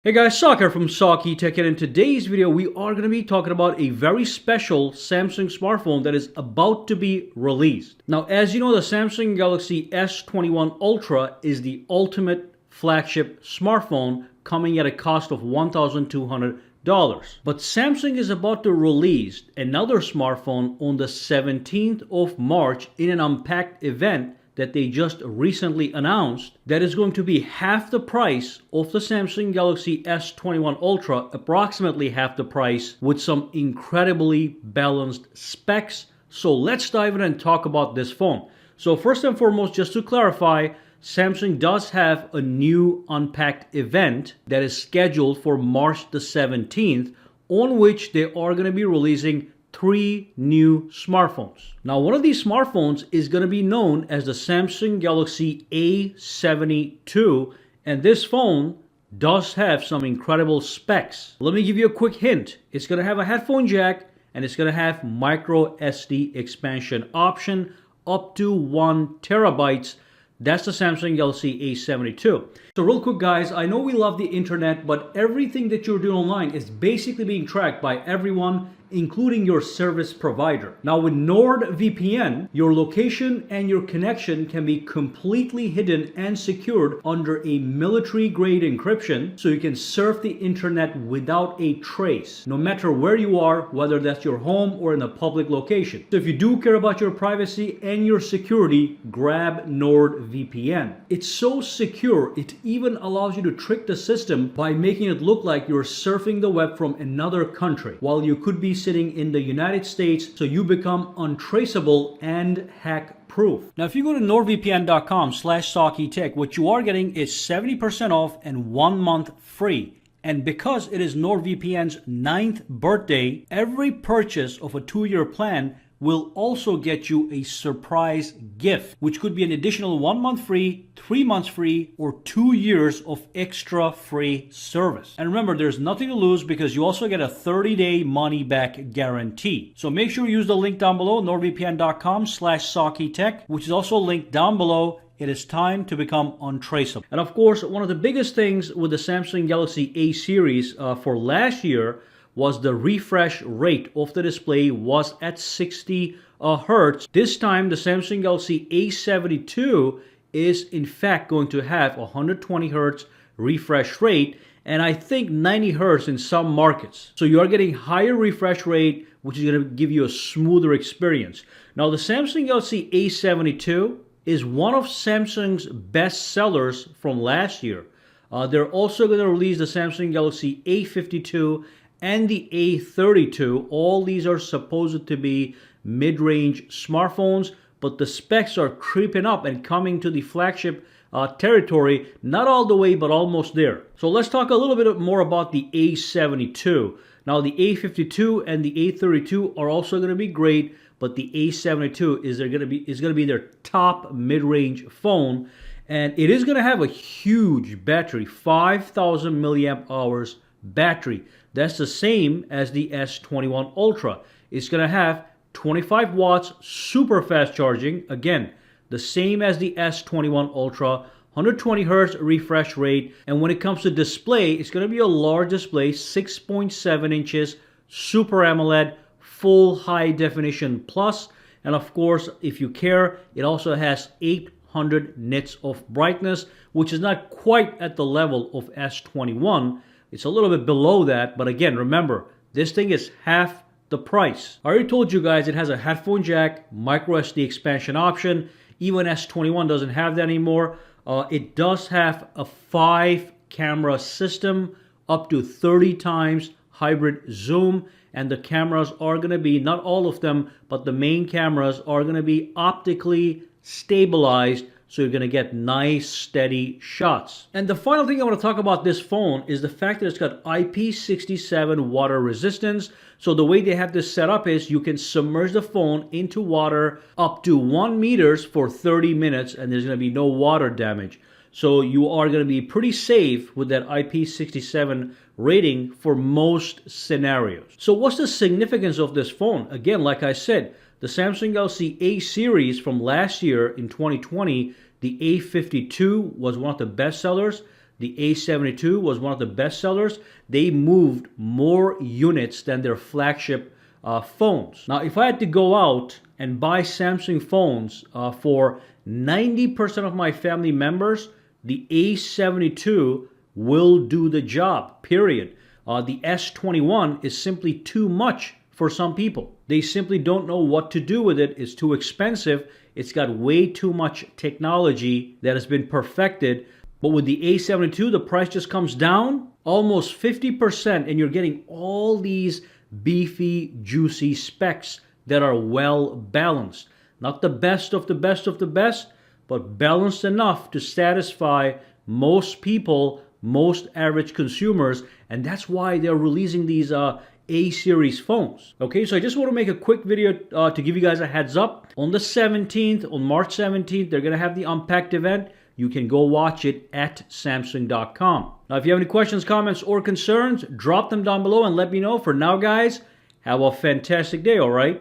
Hey guys, Saka from SAKITECH, and in today's video we are going to be talking about a very special Samsung smartphone that is about to be released. Now, as you know, the Samsung Galaxy S21 Ultra is the ultimate flagship smartphone coming at a cost of $1,200. But Samsung is about to release another smartphone on the 17th of March in an Unpacked event that they just recently announced that is going to be half the price of the Samsung Galaxy S21 Ultra, approximately half the price, with some incredibly balanced specs. So let's dive in and talk about this phone. So first and foremost, just to clarify, Samsung does have a new Unpacked event that is scheduled for March the 17th, on which they are going to be releasing 3 new smartphones. Now, one of these smartphones is going to be known as the Samsung Galaxy A72, and this phone does have some incredible specs. Let me give you a quick hint. It's going to have a headphone jack, and it's going to have microSD expansion option up to 1 terabytes. That's the Samsung Galaxy A72. So real quick guys, I know we love the internet, but everything that you're doing online is basically being tracked by everyone, including your service provider. Now with NordVPN, your location and your connection can be completely hidden and secured under a military-grade encryption, so you can surf the internet without a trace, no matter where you are, whether that's your home or in a public location. So if you do care about your privacy and your security, grab NordVPN. It's so secure, it even allows you to trick the system by making it look like you're surfing the web from another country, while you could be sitting in the United States, so you become untraceable and hack proof. Now, if you go to nordvpn.com/SAKITECH, what you are getting is 70% off and 1 month free. And because it is NordVPN's 9th birthday, every purchase of a 2-year plan will also get you a surprise gift, which could be an additional 1 month free, 3 months free, or 2 years of extra free service. And remember, there's nothing to lose because you also get a 30-day money-back guarantee. So make sure you use the link down below, nordvpn.com/SAKITECH, which is also linked down below. It is time to become untraceable. And of course, one of the biggest things with the Samsung Galaxy A series for last year was the refresh rate of the display was at 60 Hertz. This time, the Samsung Galaxy A72 is in fact going to have 120 Hertz refresh rate, and I think 90 Hertz in some markets. So you are getting higher refresh rate, which is going to give you a smoother experience. Now, the Samsung Galaxy A72 is one of Samsung's best sellers from last year. They're also going to release the Samsung Galaxy A52 and the A32. All these are supposed to be mid-range smartphones, but the specs are creeping up and coming to the flagship territory, not all the way, but almost there. So let's talk a little bit more about the A72. Now, the A52 and the A32 are also going to be great, but the A72 is going to be their top mid-range phone, and it is going to have a huge battery, 5,000 milliamp hours battery. That's the same as the S21 Ultra. It's going to have 25 watts super fast charging. Again, the same as the S21 Ultra, 120 Hertz refresh rate. And when it comes to display, it's going to be a large display, 6.7 inches, Super AMOLED, full high definition plus. And of course, if you care, it also has 800 nits of brightness, which is not quite at the level of S21. It's a little bit below that, but again, remember, this thing is half the price. I already told you guys it has a headphone jack, microSD expansion option. Even S21 doesn't have that anymore. It does have a 5-camera system, up to 30 times hybrid zoom, and the cameras are going to be, not all of them, but the main cameras are going to be optically stabilized, so you're going to get nice, steady shots. And the final thing I want to talk about this phone is the fact that it's got IP67 water resistance. So the way they have this set up is you can submerge the phone into water up to 1 meters for 30 minutes, and there's going to be no water damage. So you are going to be pretty safe with that IP67 rating for most scenarios. So what's the significance of this phone? Again, like I said, the Samsung Galaxy A series from last year in 2020, the A52 was one of the best sellers. the A72 was one of the best sellers. They moved more units than their flagship phones. Now, if I had to go out and buy Samsung phones for 90% of my family members, the A72 will do the job, period. The S21 is simply too much for some people. They simply don't know what to do with it. It's too expensive. It's got way too much technology that has been perfected. But with the A72, the price just comes down almost 50%, and you're getting all these beefy, juicy specs that are well balanced. Not the best of the best of the best, but balanced enough to satisfy most people, most average consumers, and that's why they're releasing these A-series phones. Okay, so I just want to make a quick video to give you guys a heads up. On the 17th, on March 17th, they're going to have the Unpacked event. You can go watch it at Samsung.com. Now, if you have any questions, comments, or concerns, drop them down below and let me know. For now, guys, have a fantastic day, all right?